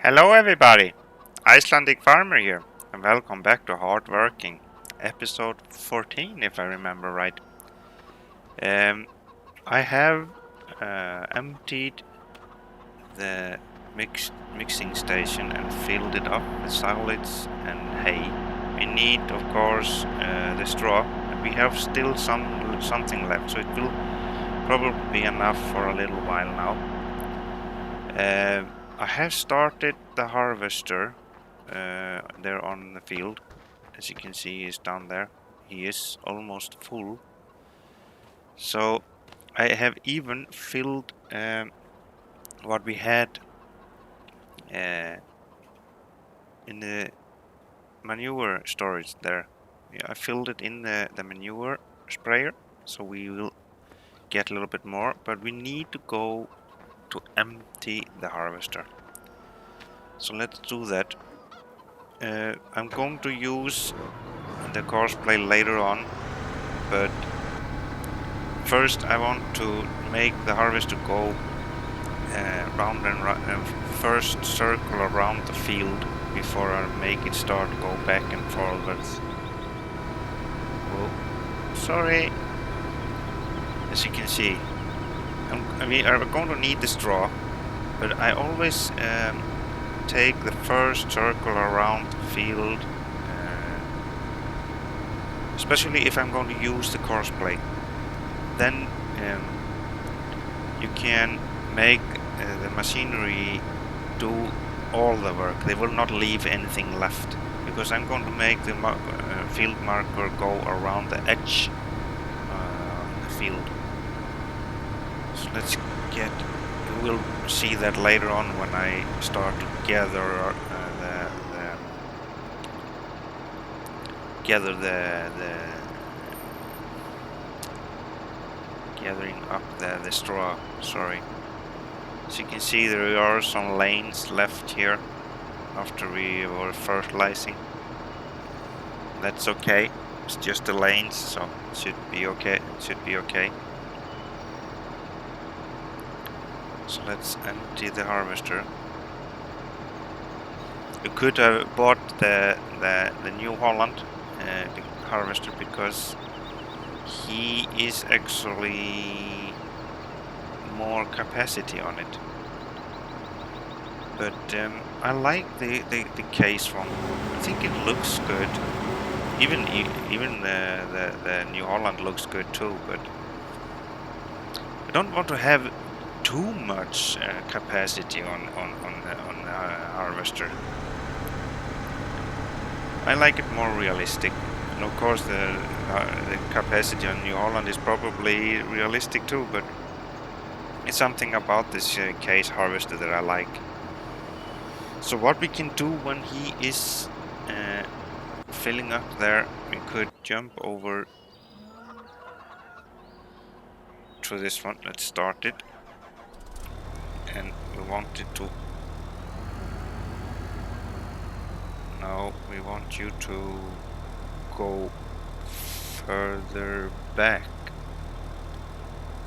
Hello everybody, Icelandic Farmer here, and welcome back to Hard Working, episode 14 if I remember right. Um, I have emptied the mixing station and filled it up with solids and hay. We need, of course, the straw, and we have still something left, so it will probably be enough for a little while now. I have started the harvester there on the field. As you can see, he's down there. He is almost full. So I have even filled what we had uh, in the manure storage there. Yeah, I filled it in the manure sprayer, so we will get a little bit more, but we need to go to empty the harvester. So let's do that. I'm going to use the courseplay later on, but first I want to make the harvester go round and first circle around the field before I make it start go back and forwards. Oh, sorry. As you can see, I'm going to need the straw, but I always take the first circle around the field, especially if I'm going to use the courseplay. Then you can make the machinery do all the work. They will not leave anything left, because I'm going to make the field marker go around the edge of the field. So let's get, you will see that later on when I start to gather gathering up the straw, sorry. As you can see, there are some lanes left here after we were fertilizing. That's okay, it's just the lanes, so it should be okay. So let's empty the harvester. You could have bought the New Holland harvester, because he is actually more capacity on it. But I like the case one. I think it looks good. Even the New Holland looks good too. But I don't want to have too much capacity on the harvester. I like it more realistic. And of course, the capacity on New Holland is probably realistic too. But it's something about this case harvester that I like. So what we can do when he is filling up there, we could jump over to this one. Let's start it. And we want it to... No, we want you to go further back.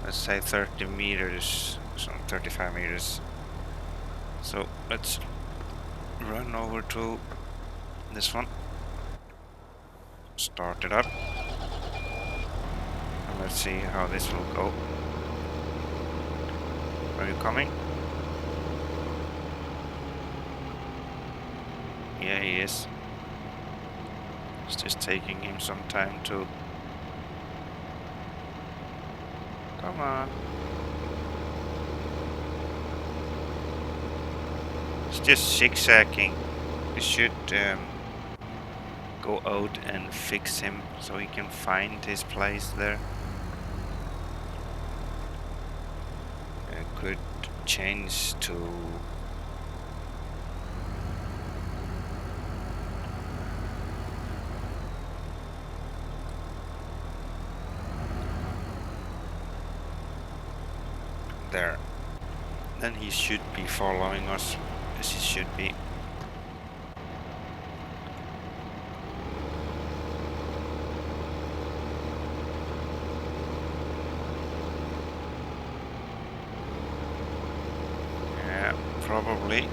Let's say 30 meters, some 35 meters. So let's run over to this one. Start it up. And let's see how this will go. Are you coming? Yeah, he is. It's just taking him some time to... Come on. It's just zigzagging. We should go out and fix him so he can find his place there. I could change to... there. Then he should be following us, as he should be. Yeah, probably.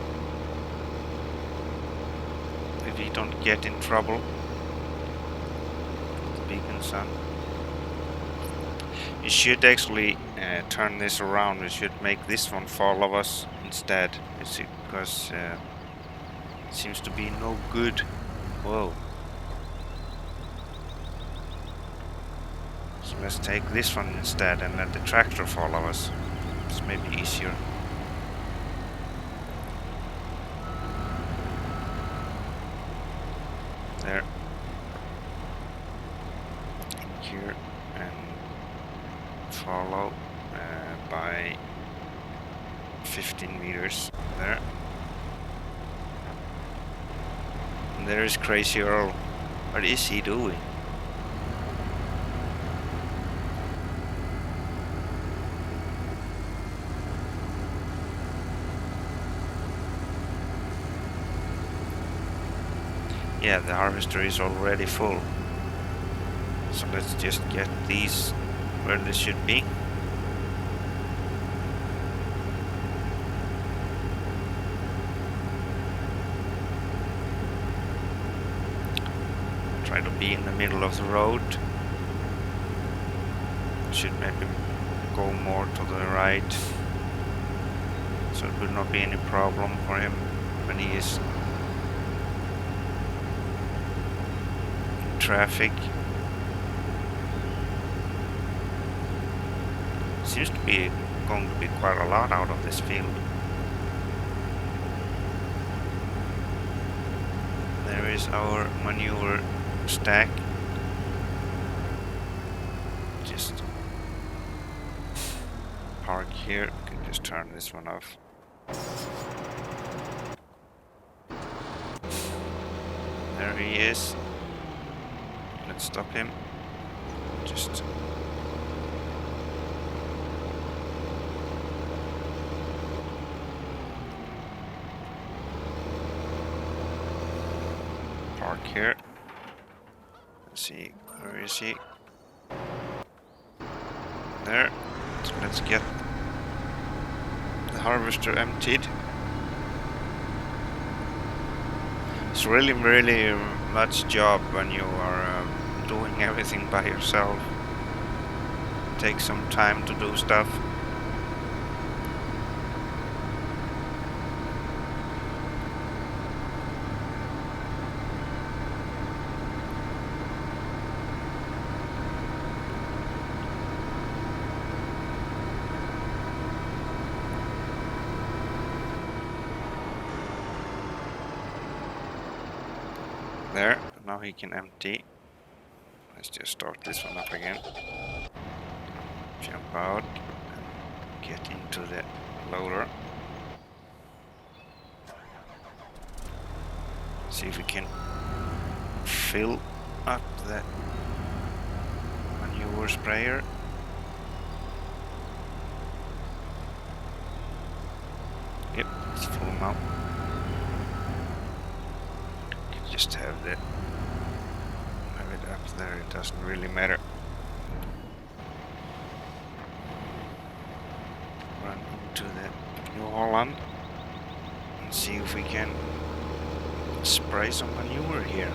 we don't get in trouble. Beacons on. We should actually turn this around. We should make this one follow us instead. It's because it seems to be no good. Whoa. So let's take this one instead and let the tractor follow us. It's maybe easier. There. In here and follow by 15 meters. There. And there is Crazy Earl. What is he doing? Yeah, the harvester is already full. So let's just get these where they should be. Try to be in the middle of the road. Should maybe go more to the right. So it will not be any problem for him when he is in traffic. Seems to be going to be quite a lot out of this field. There is our manure stack. Just park here. We can just turn this one off. There he is. Let's stop him. Just park here. Let's see, where is he? There. So let's get the harvester emptied. It's really much job when you are doing everything by yourself. Take some time to do stuff. There, now he can empty. Let's just start this one up again. Jump out and get into the loader. See if we can fill up the manure sprayer. Yep, it's full now. Just have it up there, it doesn't really matter. Run into the New Holland and see if we can spray some manure here.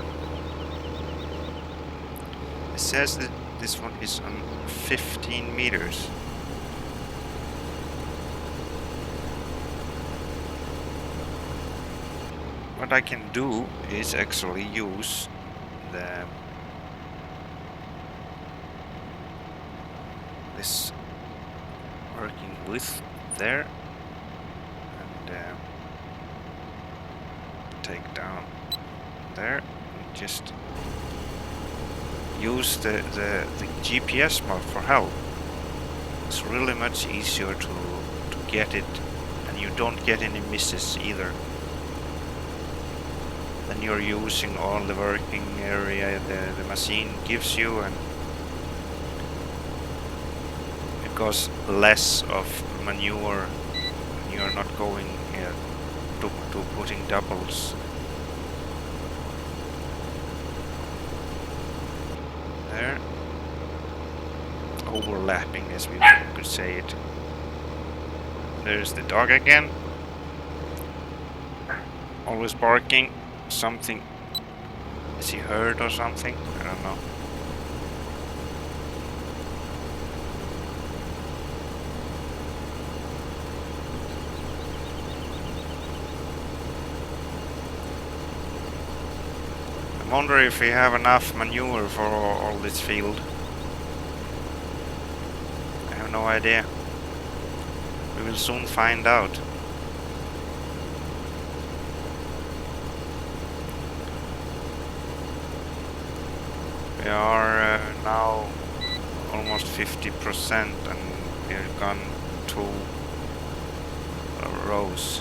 It says that this one is on 15 meters. What I can do is actually use this working width there and take down there and just use the GPS map for help. It's really much easier to get it, and you don't get any misses either. Then you're using all the working area the machine gives you, and it goes less of manure. You're not going to putting doubles. There. Overlapping, as we could say it. There's the dog again. Always barking. Something Is he hurt or something? I don't know. I wonder if we have enough manure for all this field. I have no idea. We will soon find out. We are now almost 50% and we've gone 2 rows.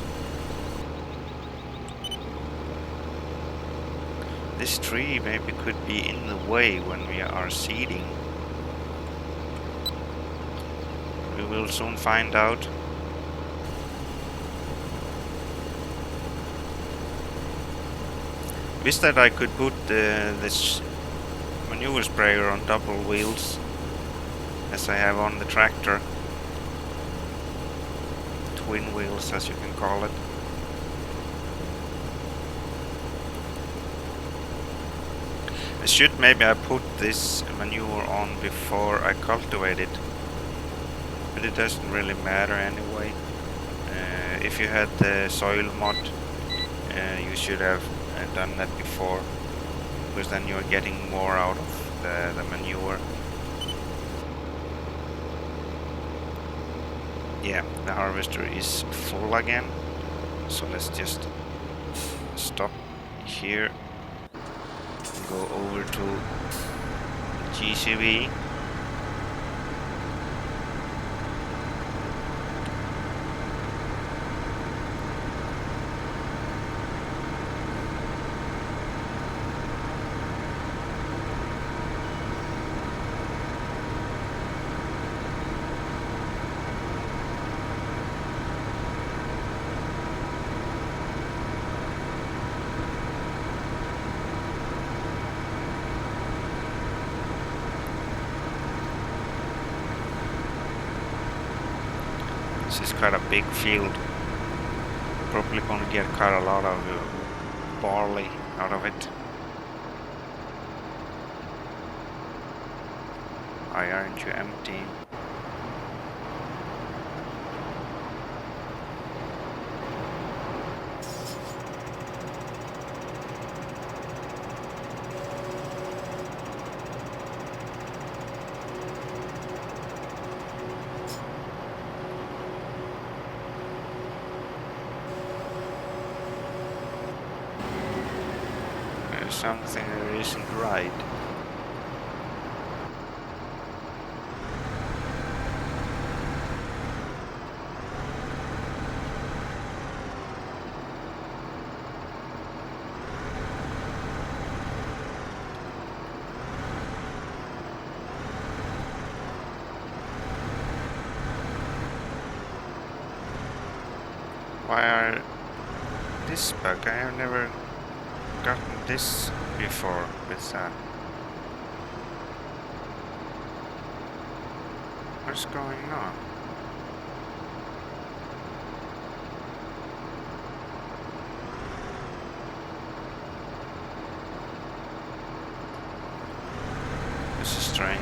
This tree maybe could be in the way when we are seeding. We will soon find out. Wish that I could put this manure sprayer on double wheels as I have on the tractor. Twin wheels, as you can call it. I should maybe I put this manure on before I cultivate it, but it doesn't really matter anyway. If you had the soil mod, you should have done that before, because then you're getting more out of the manure. Yeah, the harvester is full again, so let's just stop here. Go over to GCV. This is quite a big field. Probably gonna get quite a lot of barley out of it. Why aren't you empty? Something that isn't right. Why are this bug? I have never gotten this before with what's going on? This is strange.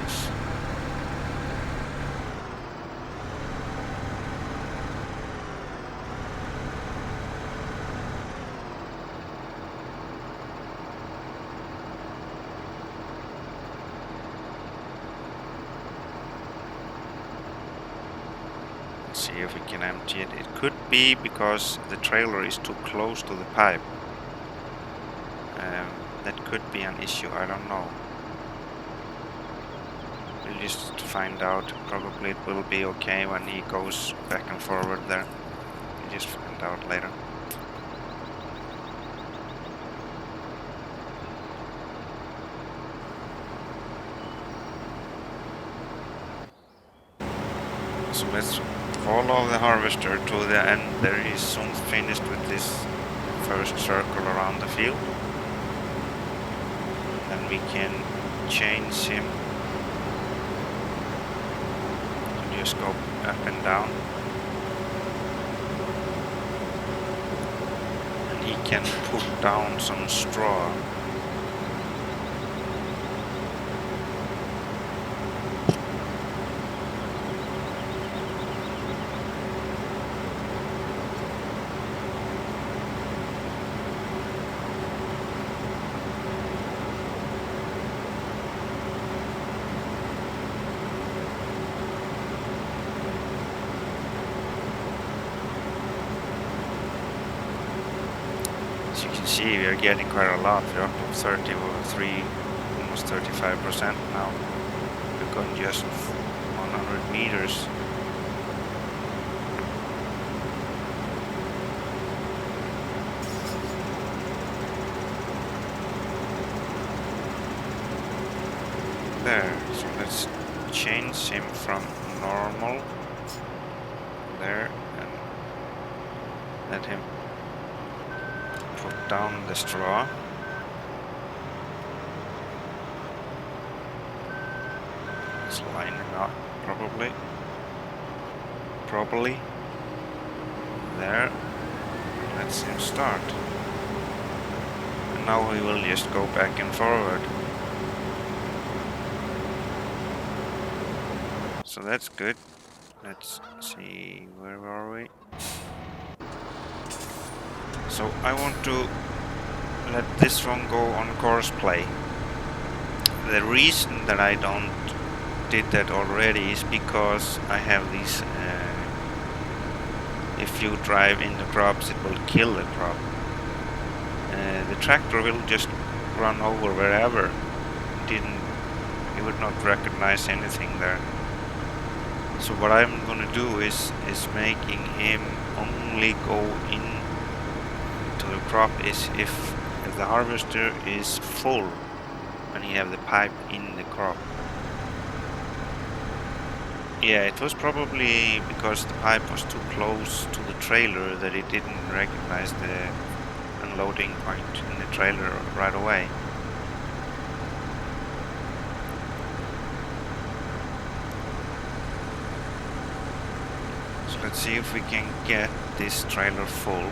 See if we can empty it. It could be because the trailer is too close to the pipe. That could be an issue, I don't know. We'll just find out. Probably it will be okay when he goes back and forward there. We'll just find out later. So let's follow the harvester to the end. There he's soon finished with this first circle around the field. Then we can change him to just go up and down. And he can put down some straw. see, we are getting quite a lot. We're up to 33, almost 35% now. We're going just 100 meters. There, so let's change him from normal there and let him put down the straw. It's lining up properly. There, let's him start. And now we will just go back and forward. So that's good. Let's see, where are we? So I want to let this one go on course play. The reason that I don't did that already is because I have these if you drive in the crops it will kill the crop. The tractor will just run over wherever. He would not recognize anything there. So what I'm gonna do is making him only go in to the crop is if the harvester is full and you have the pipe in the crop. Yeah, it was probably because the pipe was too close to the trailer that it didn't recognize the unloading point in the trailer right away. So let's see if we can get this trailer full.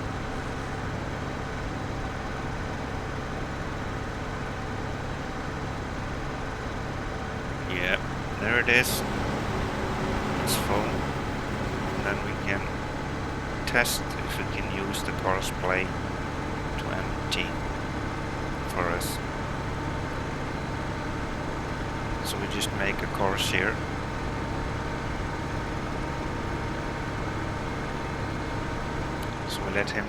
Yeah, there it is. It's full. And then we can test if we can use the course play to empty for us. So we just make a course here. So we let him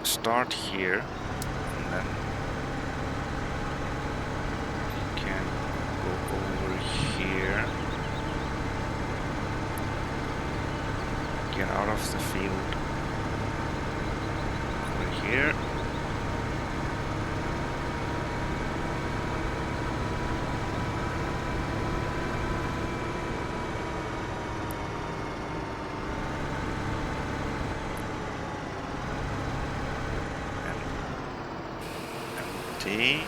start here and then he can go over here, get out of the field over here. Empty.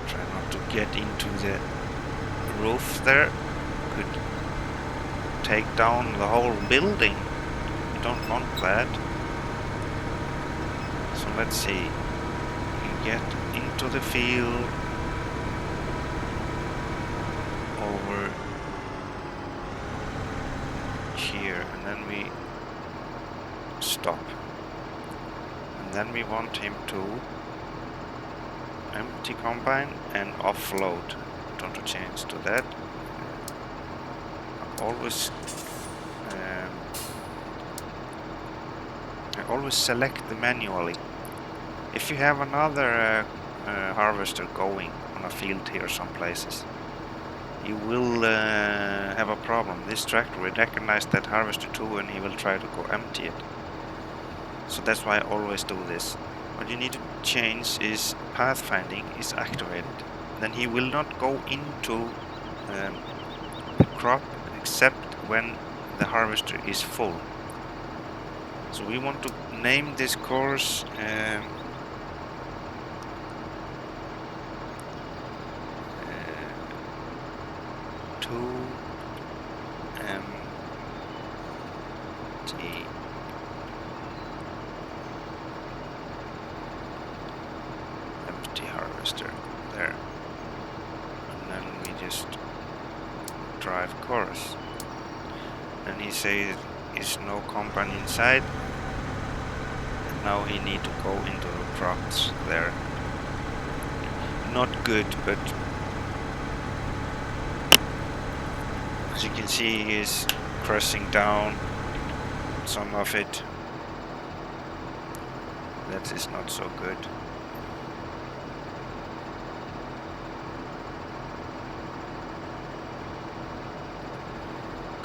Try not to get into the roof there. Could take down the whole building. You don't want that. So let's see. You get into the field over here and then we stop. And then we want him to empty combine and offload. Don't to change to that. I always select the manually. If you have another harvester going on a field here some places, you will have a problem. This tractor will recognize that harvester too and he will try to go empty it. So that's why I always do this. What you need to change is pathfinding is activated. Then he will not go into the crop except when the harvester is full. So we want to name this course to empty harvester there, and then we just drive course. And he says is no company inside. And now he need to go into the crops there. Not good, but as you can see, he is crossing down some of it. That is not so good.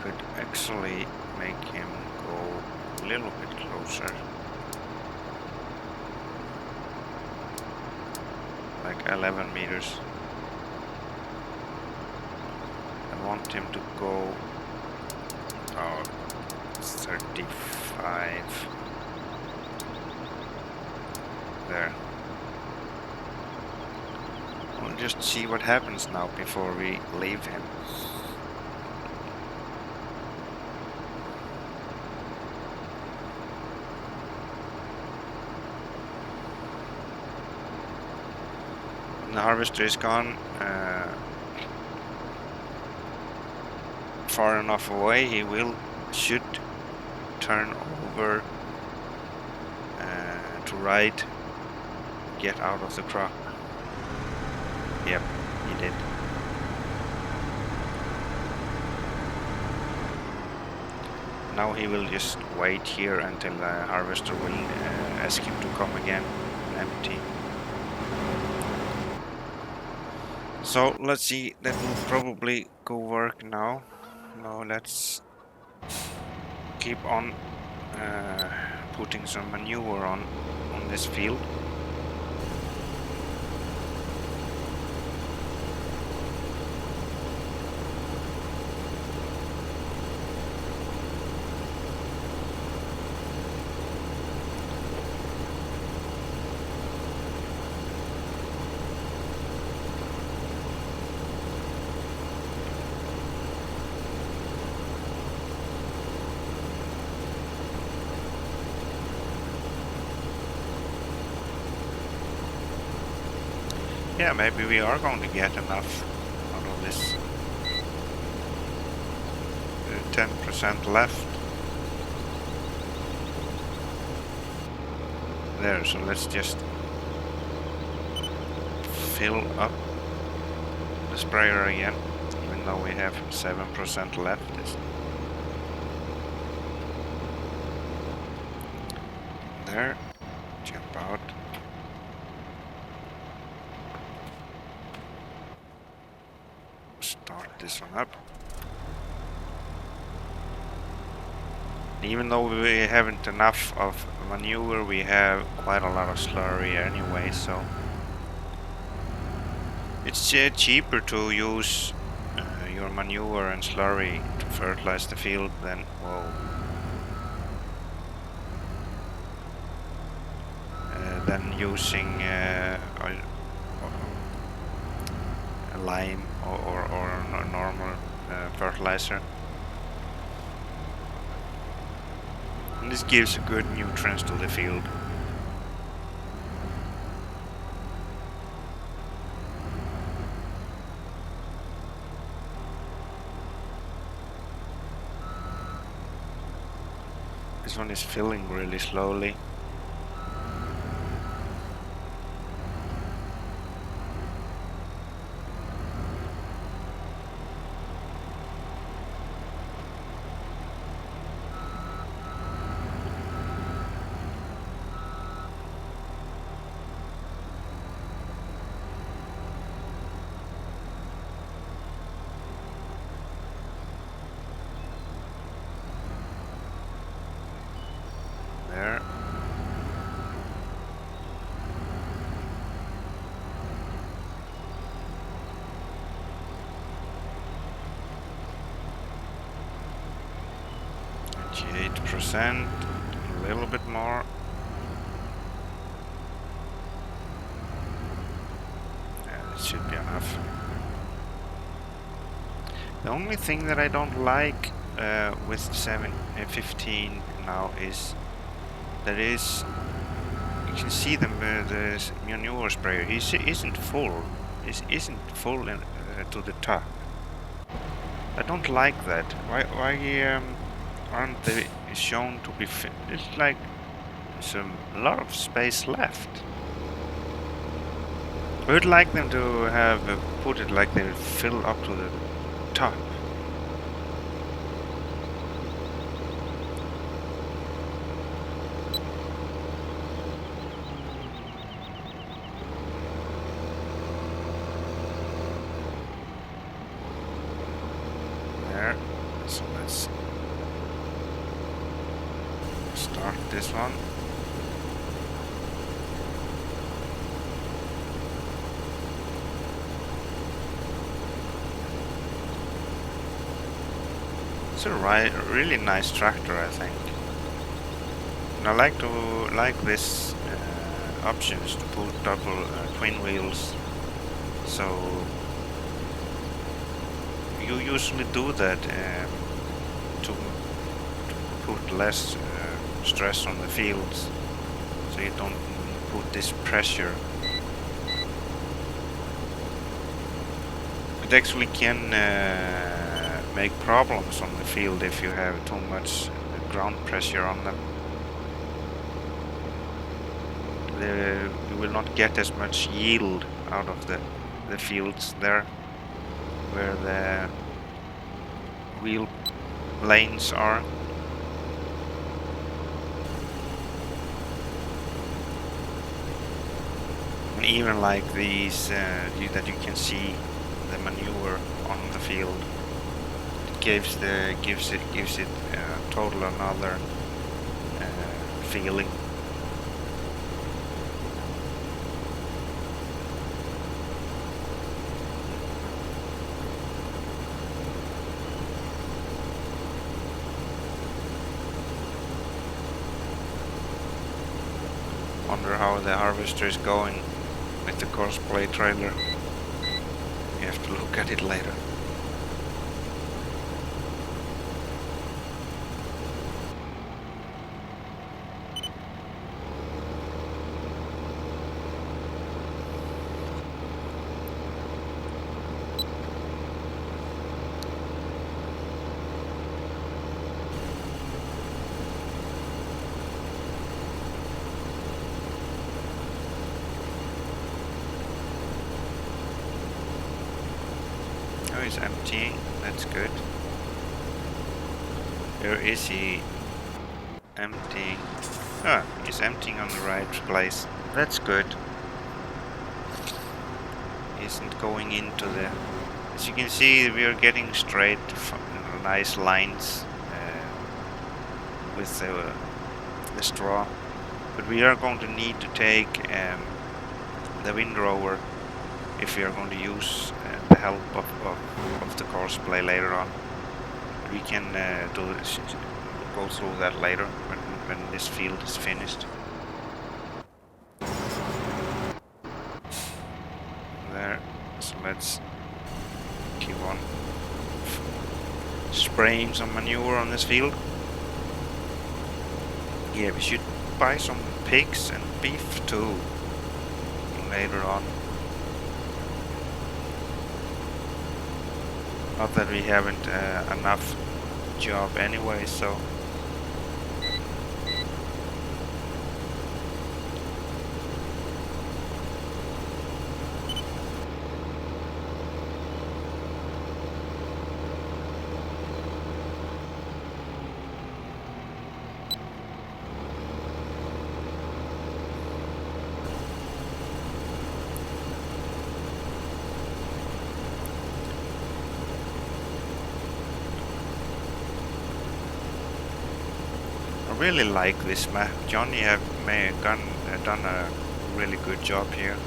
Could actually make him go a little bit closer. Like 11 meters. I want him to go 35 there. We'll just see what happens now before we leave him. The harvester is gone far enough away. He should turn over to right, get out of the crop. Yep, he did. Now he will just wait here until the harvester will ask him to come again and empty. So let's see, that will probably go work now. Now let's keep on putting some manure on this field. Yeah, maybe we are going to get enough out of this. 10% left. There, so let's just fill up the sprayer again, even though we have 7% left. There, jump out. Start this one up. Even though we haven't enough of manure, we have quite a lot of slurry anyway, so it's cheaper to use your manure and slurry to fertilize the field than, than using a lime or a normal fertilizer. And this gives good nutrients to the field. This one is filling really slowly. There. %, a little bit more. Yeah, it should be enough. The only thing that I don't like with 15 now is that you can see the manure sprayer. He isn't full. It isn't full to the top. I don't like that. Why aren't the is shown to be it's like there's a lot of space left. I would like them to have put it like they fill up to the top. There. So let's start this one. It's a really nice tractor, I think. And I like this options to put double twin wheels. So you usually do that to put less stress on the fields, so you don't put this pressure. It actually can make problems on the field if you have too much ground pressure on them. You will not get as much yield out of the fields there, where the wheel lanes are. And even like these that you can see the manure on the field, it gives it total another feeling. Wonder how the harvester is going with the cosplay trailer. You have to look at it later. He's emptying, that's good. Where is he emptying? Ah, he's emptying on the right place. That's good. He isn't going into the... As you can see, we are getting straight, nice lines with the straw. But we are going to need to take the windrower if we are going to use the help of the cosplay later on. We can go through that later when this field is finished. There, so let's keep on spraying some manure on this field. Yeah, we should buy some pigs and beef too later on. Not that we haven't enough job anyway, so I really like this map. Johnny have done a really good job here.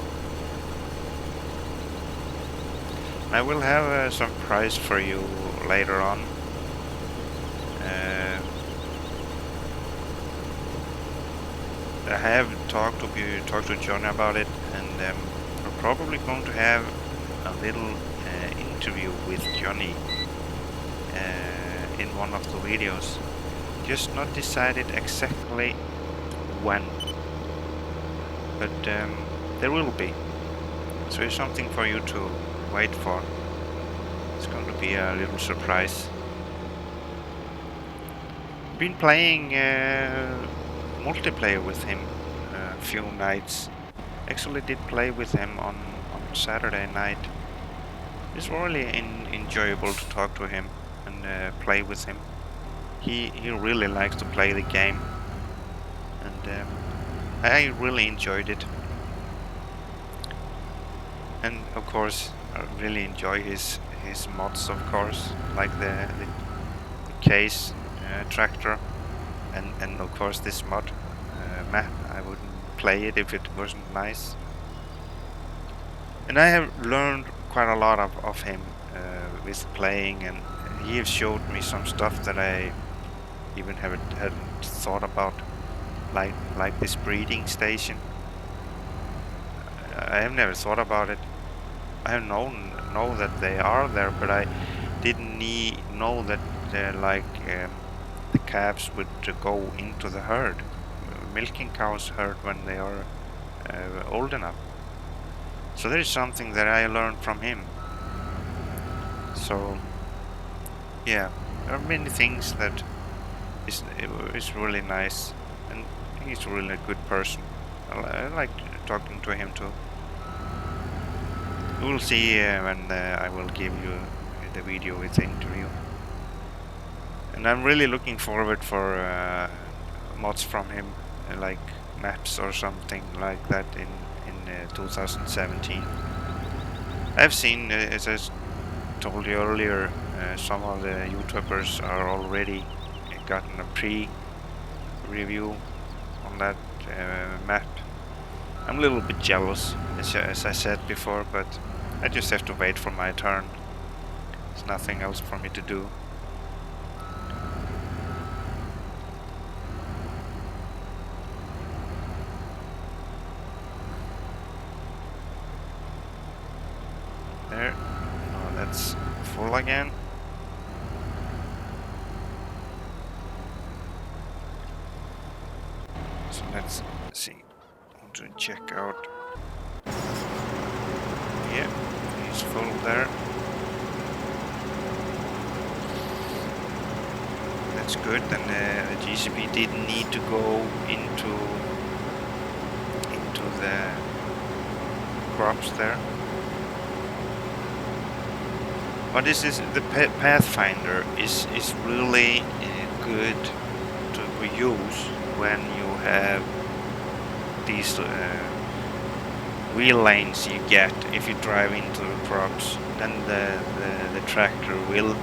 I will have a surprise for you later on. I have talked to Johnny about it, and we're probably going to have a little interview with Johnny in one of the videos. Just not decided exactly when, but there will be. So it's something for you to wait for. It's going to be a little surprise. Been playing multiplayer with him a few nights. Actually did play with him on Saturday night. It's really enjoyable to talk to him and play with him. He really likes to play the game, and I really enjoyed it. And of course, I really enjoy his mods, of course, like the case tractor, and of course this mod map. I wouldn't play it if it wasn't nice. And I have learned quite a lot of him with playing, and he has showed me some stuff that I even hadn't thought about, like this breeding station. I have never thought about it. I have know that they are there, but I didn't know that they're like the calves would go into the herd, milking cows herd when they are old enough. So there is something that I learned from him. So yeah, there are many things that is really nice, and he's really a good person. I like talking to him too. We'll see when I will give you the video with the interview. And I'm really looking forward for mods from him, like maps or something like that in 2017. I've seen, as I told you earlier, some of the YouTubers are already gotten a pre-review on that map. I'm a little bit jealous, as I said before, but I just have to wait for my turn. There's nothing else for me to do. There. Oh, that's full again. So let's see. I want to check out. Yeah, he's full there. That's good. Then the GCP didn't need to go into the crops there. But this is the Pathfinder is really good to use when you have these wheel lanes you get if you drive into the crops. Then the tractor will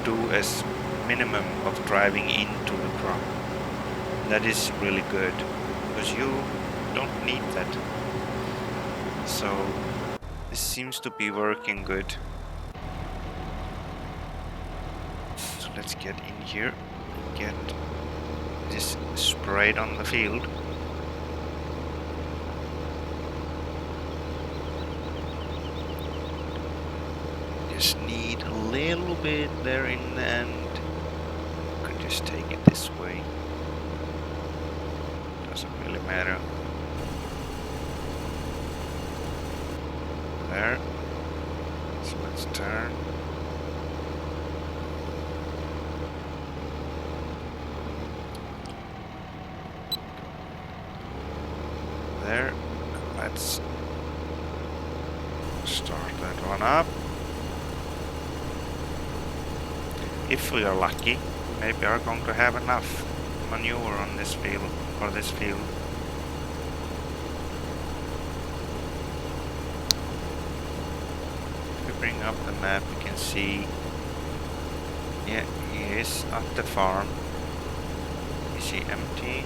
do as minimum of driving into the crop. That is really good because you don't need that. So this seems to be working good. So let's get in here and get this sprayed on the field. Just need a little bit there in the end. Could just take it this way. Doesn't really matter. There. So let's turn. There. Let's start that one up. If we are lucky, maybe we are going to have enough manure on this field, or this field. If we bring up the map, we can see, yeah, he is at the farm. Is he empty?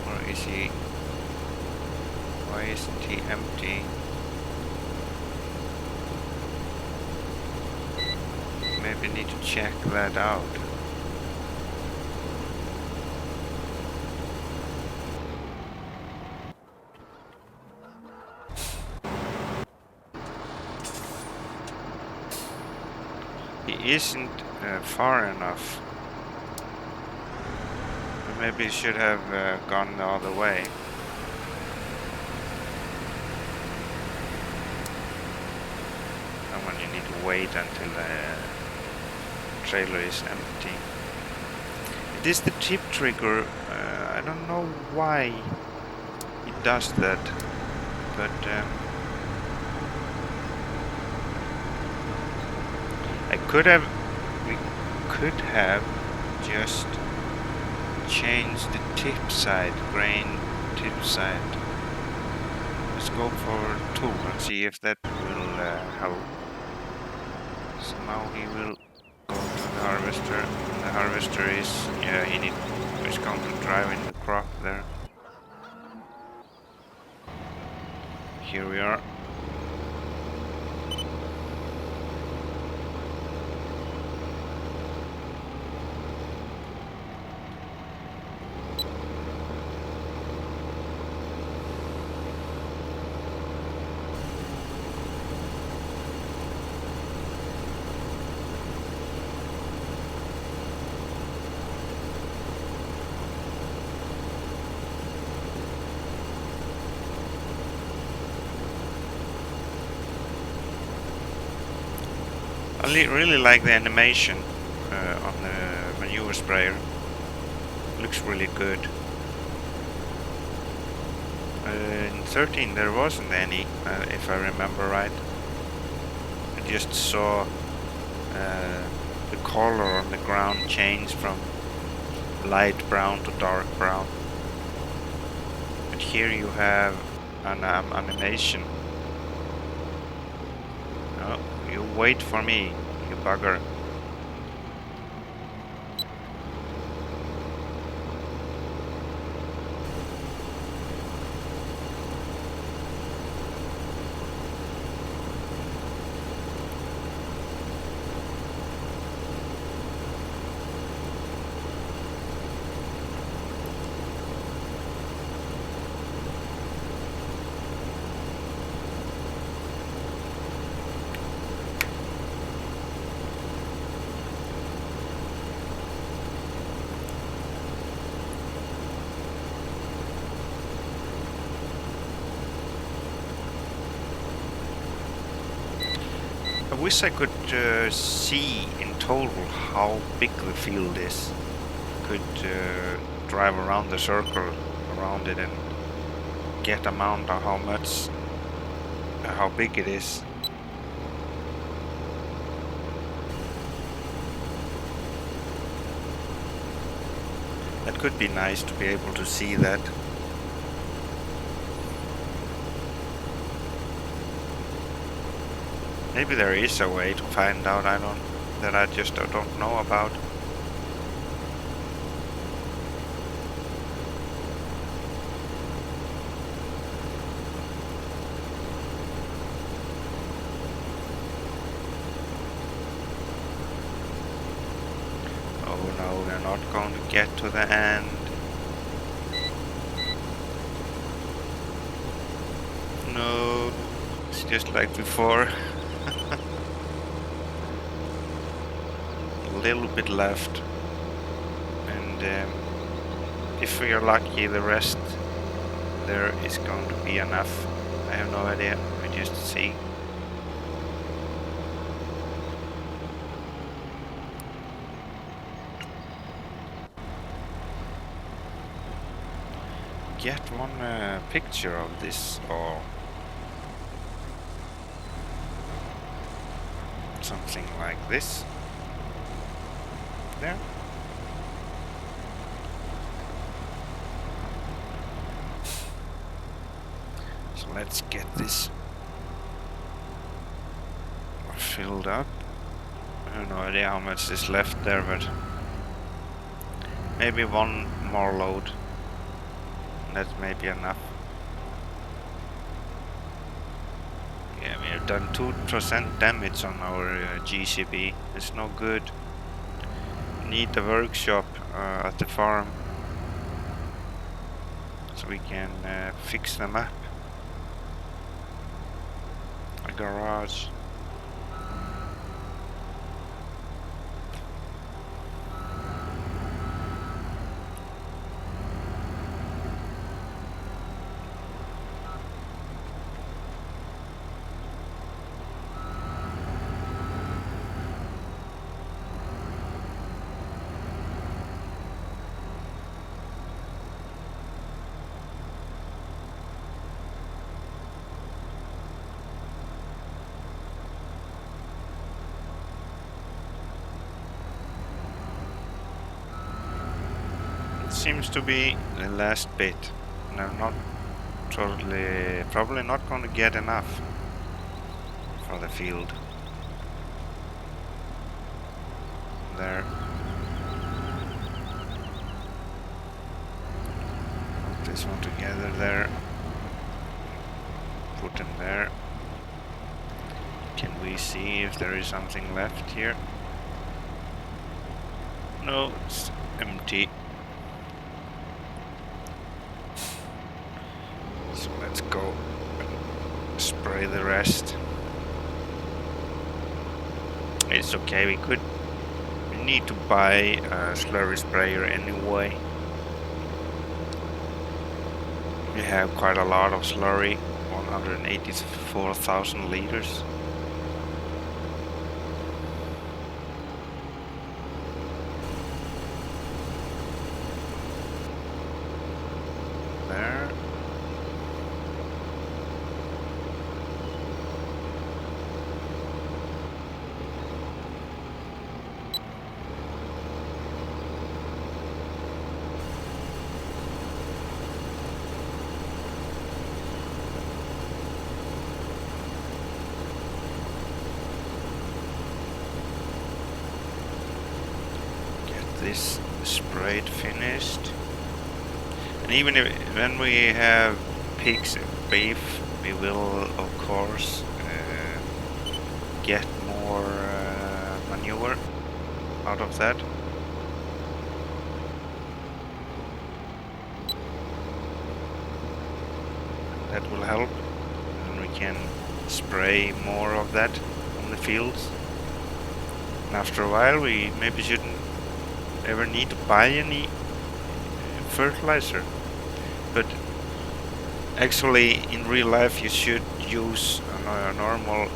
Or is he, why isn't he empty? Maybe need to check that out. He isn't far enough. Maybe he should have gone the other way. And when you need to wait until trailer is empty. It is the tip trigger. I don't know why it does that, but we could have just changed the tip side, grain tip side. Let's go for tool and see if that will help. So now he will go to the harvester. The harvester is, yeah, he's going to drive in the crop there. Here we are. I really like the animation on the manure sprayer. Looks really good. In 13 there wasn't any, if I remember right. I just saw the color on the ground change from light brown to dark brown. But here you have an animation. Oh, you wait for me, you bugger. I wish I could see in total how big the field is. Could drive around the circle around it and get amount of how much, how big it is. That could be nice to be able to see that. Maybe there is a way to find out. That I just don't know about. Oh no, we're not going to get to the end. No, it's just like before. A little bit left, and if we are lucky, the rest there is going to be enough. I have no idea. We just see. Get one picture of this or something like this. There. So let's get this filled up. I have no idea how much is left there, but maybe one more load. That may be enough. Yeah, we have done 2% damage on our GCB. It's no good. Need a workshop at the farm so we can fix them up. A garage. seems to be the last bit. And I'm not totally, probably not going to get enough for the field. There. Put this one together there. Put them there. Can we see if there is something left here? No, it's empty. So let's go and spray the rest. It's okay, we need to buy a slurry sprayer anyway. We have quite a lot of slurry, 184,000 liters. There. This sprayed finished, and even if when we have pigs and beef, we will of course get more manure out of that. That will help, and we can spray more of that on the fields. And after a while we maybe shouldn't ever need to buy any fertilizer, but actually in real life you should use a normal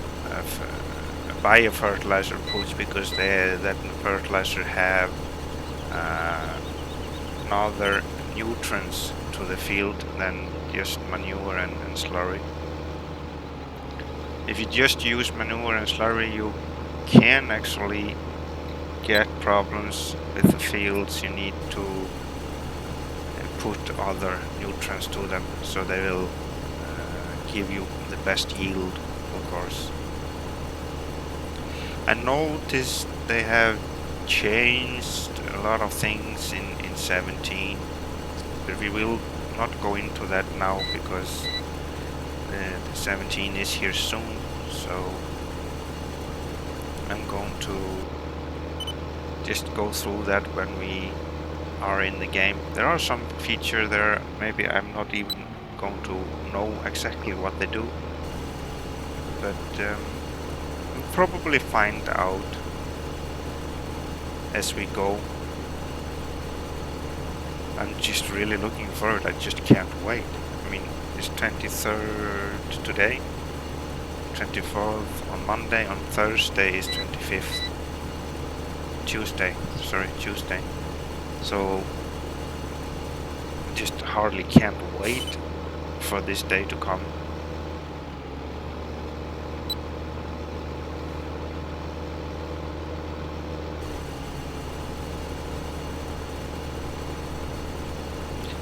biofertilizer push, because that fertilizer have other nutrients to the field than just manure and slurry. If you just use manure and slurry, you can actually get problems with the fields. You need to put other nutrients to them, so they will give you the best yield, of course. I noticed they have changed a lot of things in 17, but we will not go into that now, because the 17 is here soon, so I'm going to just go through that when we are in the game. There are some features there, maybe I'm not even going to know exactly what they do, but we'll probably find out as we go. I'm just really looking forward, I just can't wait. I mean, it's 23rd today, 24th on Monday, on Thursday is 25th. Tuesday. So just hardly can't wait for this day to come.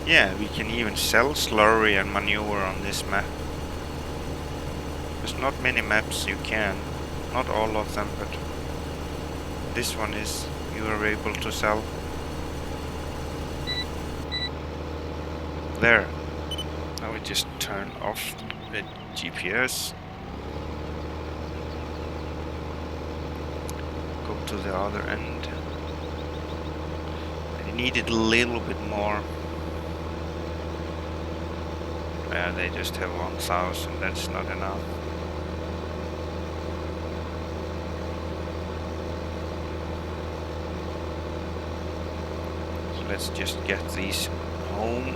Yeah, we can even sell slurry and manure on this map. There's not many maps you can, not all of them, but this one is, you are able to sell. There. Now we just turn off the GPS. Go to the other end. I needed a little bit more. Yeah, they just have 1,000, that's not enough. So let's just get these home.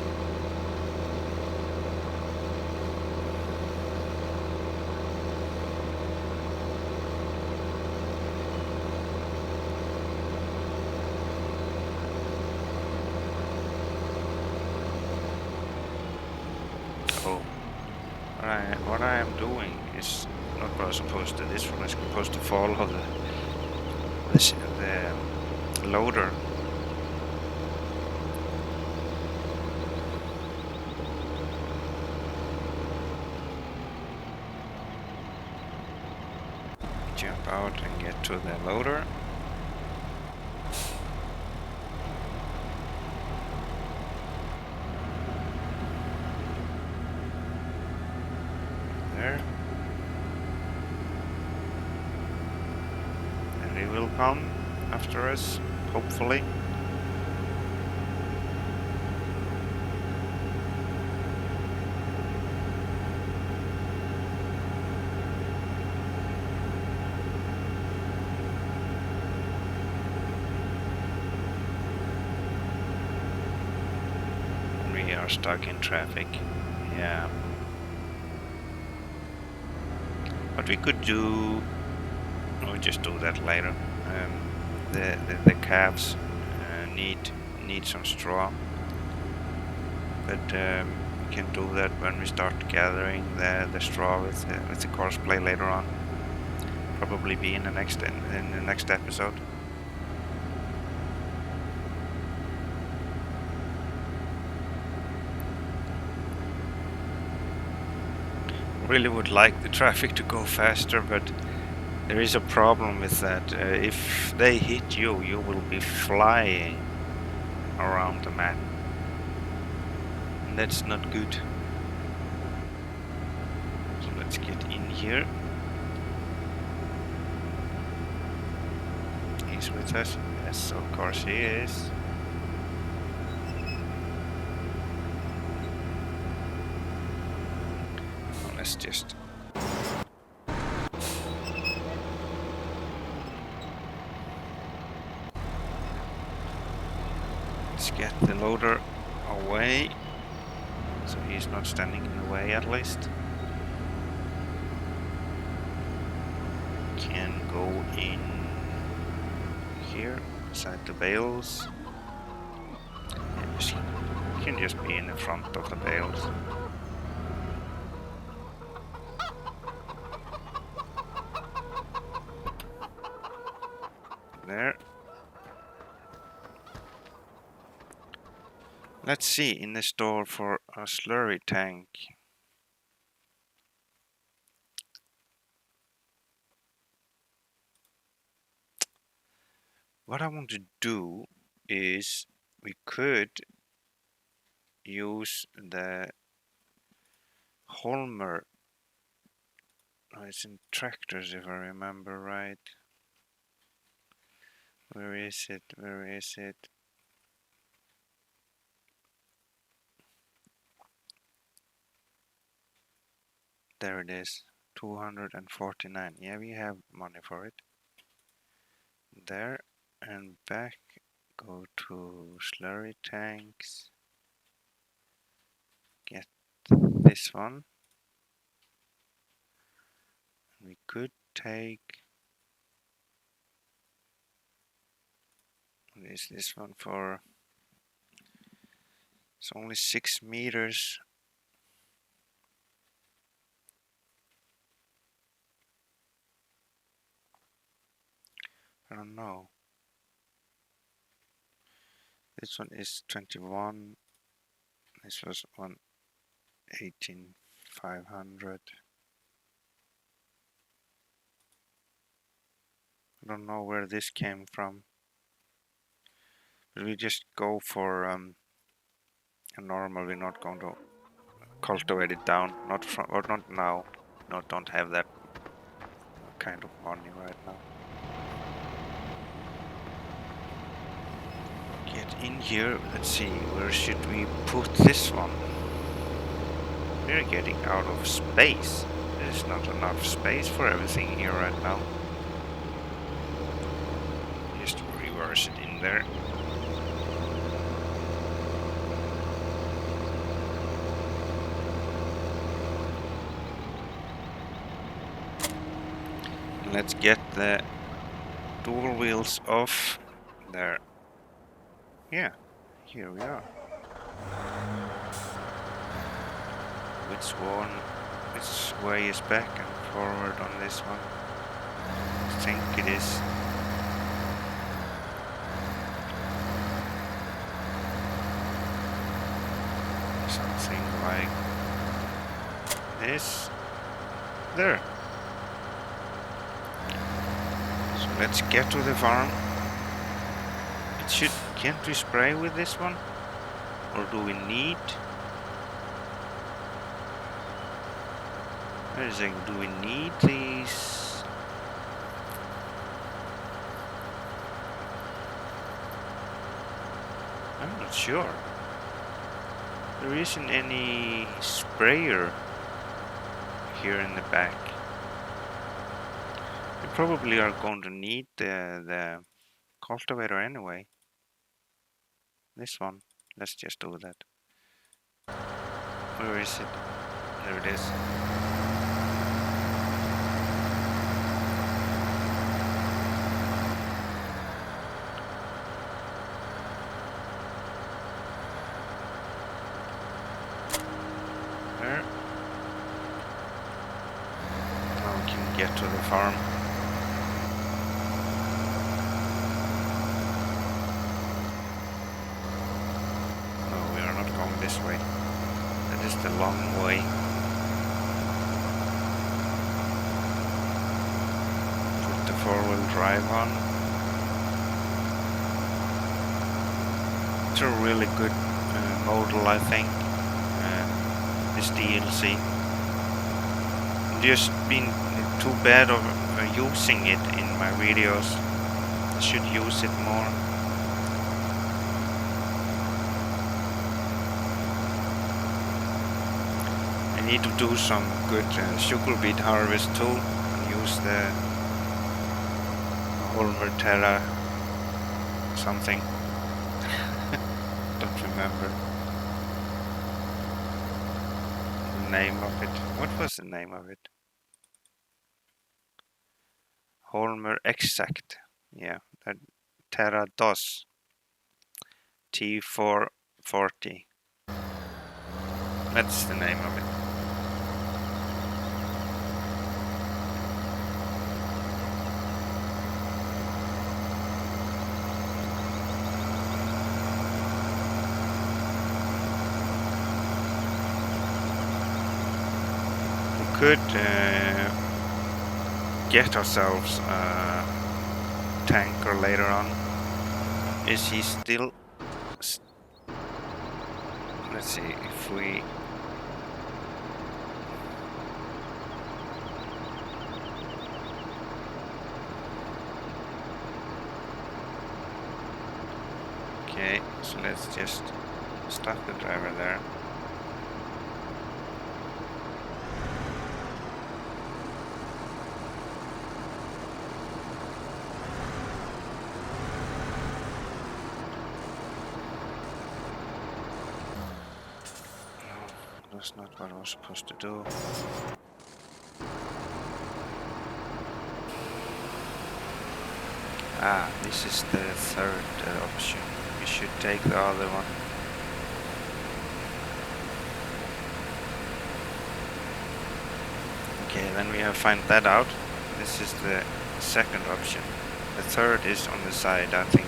What I am doing is not what I'm supposed to. This one is supposed to follow the loader. jump out and get to the loader. There. And he will come after us, hopefully. We are stuck in traffic. Yeah. What we could do, we'll just do that later. The calves need some straw, but we can do that when we start gathering the straw with the cosplay later on. Probably be in the next episode. Really would like the traffic to go faster, but there is a problem with that. If they hit you, you will be flying around the map. And that's not good. So let's get in here. He's with us. Yes, of course he is. Well, let's just... Let's get the loader away. So he's not standing in the way at least. Can go in here, inside the bales. You can just be in the front of the bales. There. Let's see, in the store for a slurry tank. What I want to do is we could use the Holmer. Oh, it's in tractors if I remember right. Where is it? Where is it? There it is. 249. Yeah, we have money for it. There and back. Go to slurry tanks. Get this one. We could take... What is this one for? It's only 6 meters. I don't know. This one is 21. This was 18,500. I don't know where this came from. But we just go for a normal. We're not going to cultivate it down. Not from, or not now. No, don't have that kind of money right now. Get in here. Let's see, where should we put this one? We're getting out of space. There's not enough space for everything here right now. Just reverse it in there. Let's get the dual wheels off there. Yeah, here we are. Which way is back and forward on this one? I think it is. Something like this. There. let's get to the farm. It should... Can't we spray with this one? Or do we need... Wait a second, do we need these? I'm not sure. There isn't any sprayer here in the back. We probably are going to need the cultivator anyway. This one. Let's just do that. Where is it? There it is. There. Now we can get to the farm. No, we are not going this way. That is the long way. Put the four-wheel drive on. It's a really good model, I think. This DLC. Just been too bad of using it in my videos. I should use it more. I need to do some good sugar beet harvest too. And use the Holmer Terra something. Don't remember the name of it. What was the name of it? Holmer Exact. Yeah, that Terra DOS T440. That's the name of it. We could get ourselves a tanker later on. Is he still... Let's see if we... Okay, so let's just stop the driver there. That's not what I was supposed to do. Ah, this is the third option. We should take the other one. Okay, then we have find that out. This is the second option. The third is on the side, I think.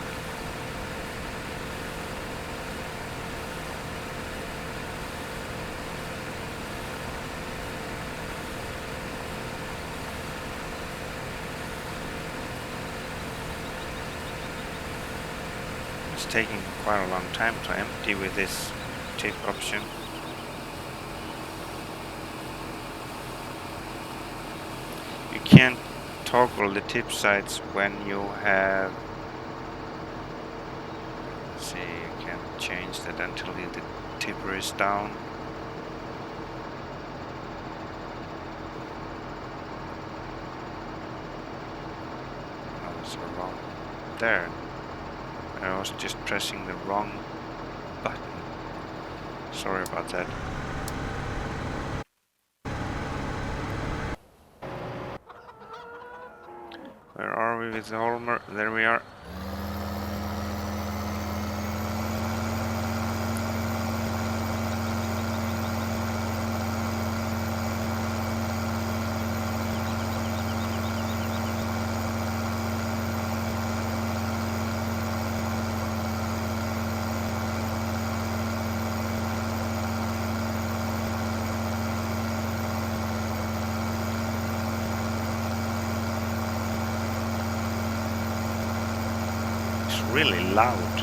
It's taking quite a long time to empty with this tip option. You can't toggle the tip sides when you have... Let's see, you can't change that until the tipper is down. Oh, that's wrong. There. I was just pressing the wrong button. Sorry about that. Where are we with the Holmer? There we are. really loud.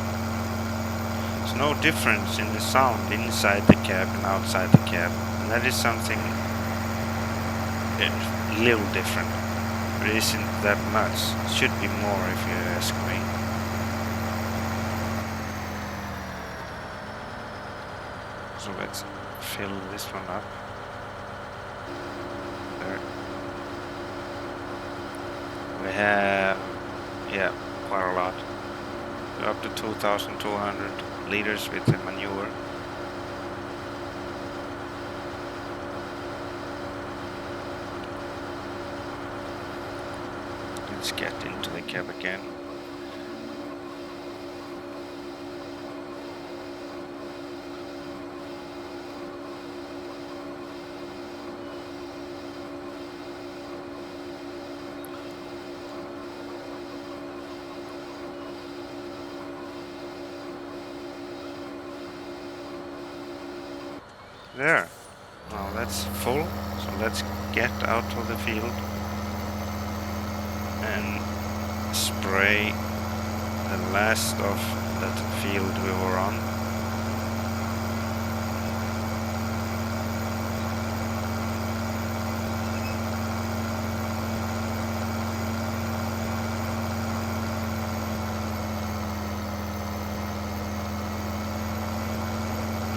There's no difference in the sound inside the cab and outside the cab. And that is something a little different. But it isn't that much. It should be more if you ask me. So let's fill this one up. There. We have, yeah, quite a lot. Up to 2,200 liters with the manure. Let's get into the cab again. There. Now that's full, so let's get out of the field and spray the last of that field we were on.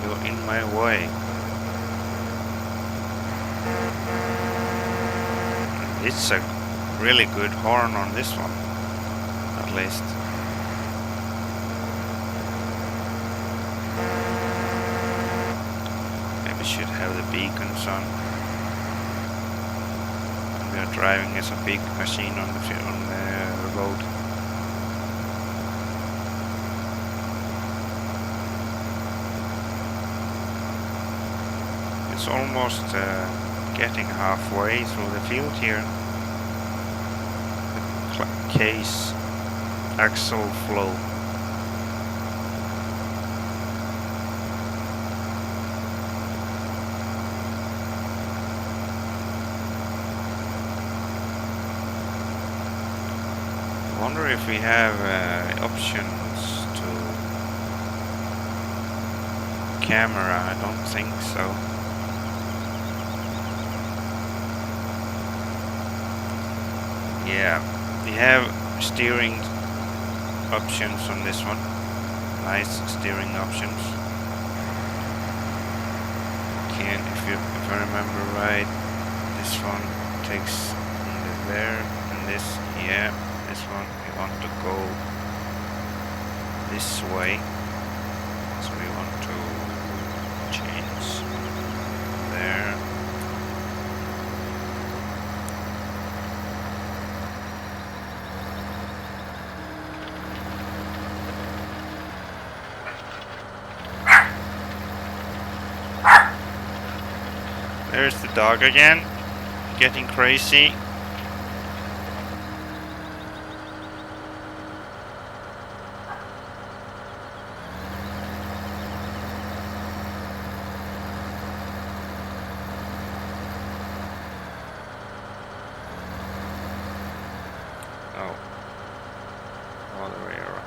You're in my way. It's a really good horn on this one, at least. Maybe should have the beacons on. We are driving as a big machine on the road. It's almost getting halfway through the field here. The case axle flow. I wonder if we have options to camera. I don't think so. Yeah, we have steering options on this one. Nice steering options. If I remember right, this one takes there and this. Yeah, this one we want to go this way, so we want to change there. There's the dog again, getting crazy. Oh, all the way around.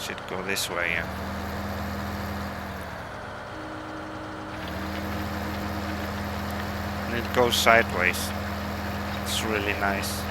Should go this way, yeah. And it goes sideways. It's really nice.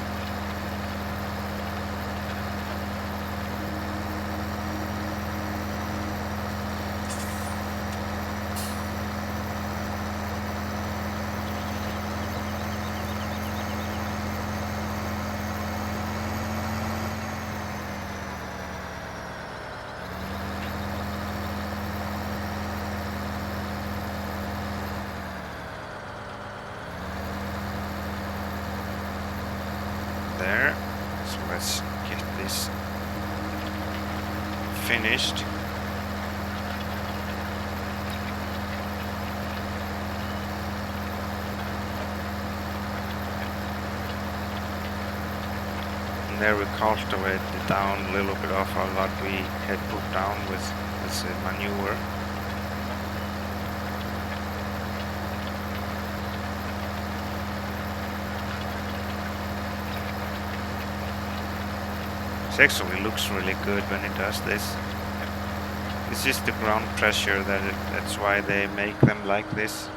There. So let's get this finished. And there we cultivate down a little bit of what we had put down with the manure. It actually looks really good when it does this. This is the ground pressure that's why they make them like this.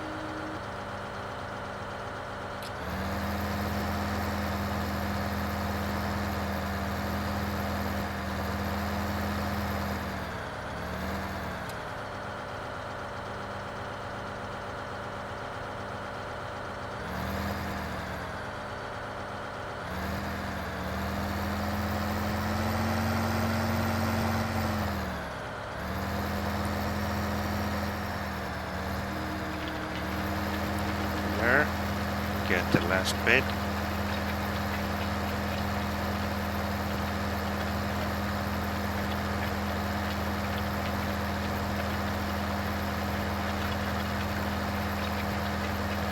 There, get the last bit.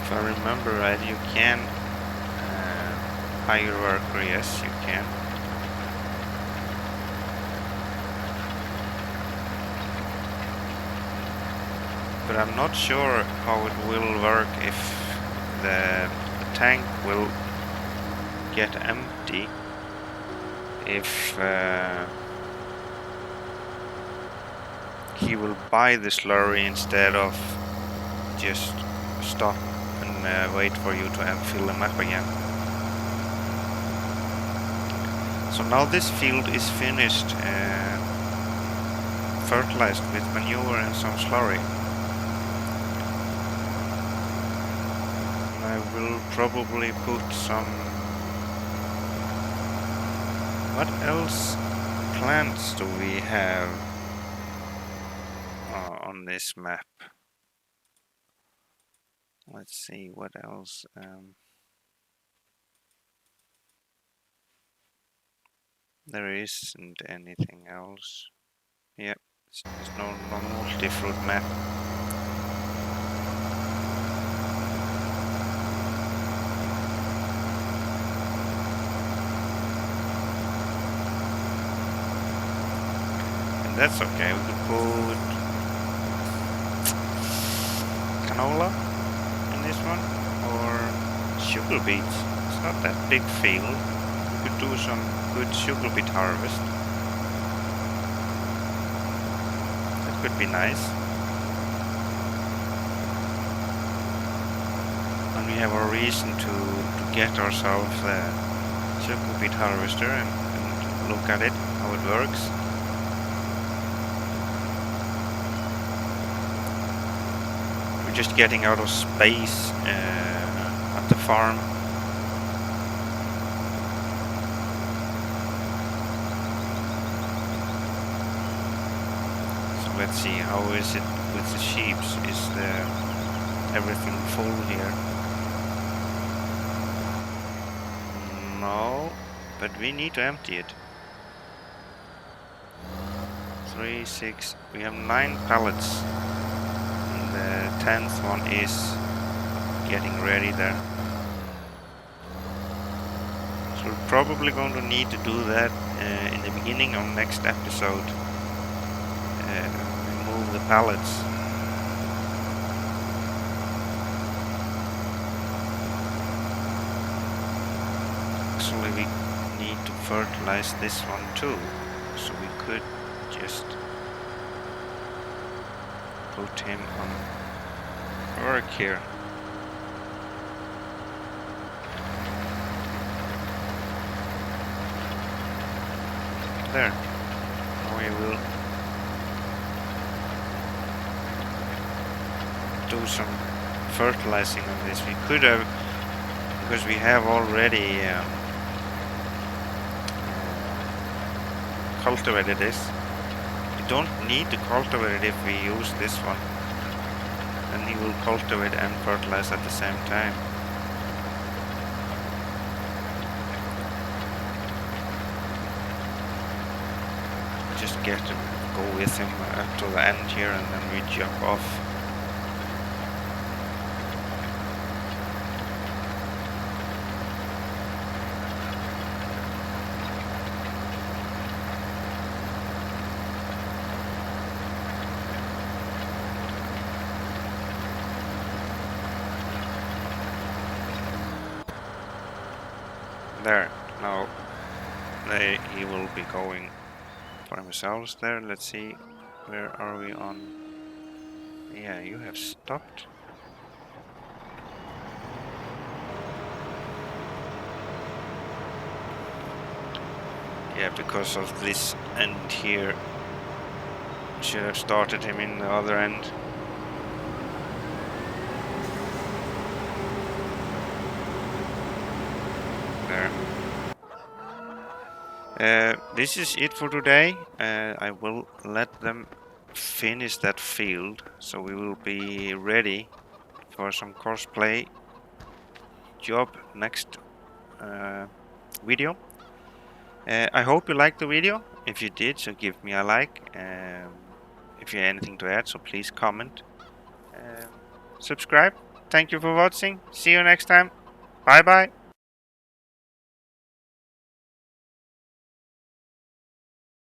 If I remember right, you can hire worker, yes, you can. But I'm not sure how it will work if the tank will get empty if he will buy the slurry instead of just stop and wait for you to fill the map again. So now this field is finished, fertilized with manure and some slurry. I will probably put some... What else plants do we have on this map? Let's see, what else? There isn't anything else. Yep, there's no multi-fruit map. And that's okay, we could put canola in this one, or sugar beets. It's not that big field. We could do some good sugar beet harvest. That could be nice. And we have a reason to get ourselves a sugar beet harvester and look at it, how it works. We're just getting out of space at the farm. So let's see, how is it with the sheep? Is everything full here? No, but we need to empty it. 3, 6, we have 9 pallets. The 10th one is getting ready there. So we're probably going to need to do that in the beginning of next episode. Remove the pallets. Actually, we need to fertilize this one too. So we could just put him on work here. There. Now we will do some fertilizing on this. We could have, because we have already cultivated this. We don't need to cultivate it if we use this one. Then he will cultivate and fertilize at the same time. Just go with him up to the end here and then we jump off. There, now he will be going for themselves there. Let's see, where are we on? Yeah, you have stopped. Yeah, because of this end here. Should have started him in the other end. There. This is it for today. I will let them finish that field, so we will be ready for some cosplay job next video. I hope you liked the video. If you did, so give me a like. If you have anything to add, so please comment. Subscribe. Thank you for watching. See you next time. Bye bye.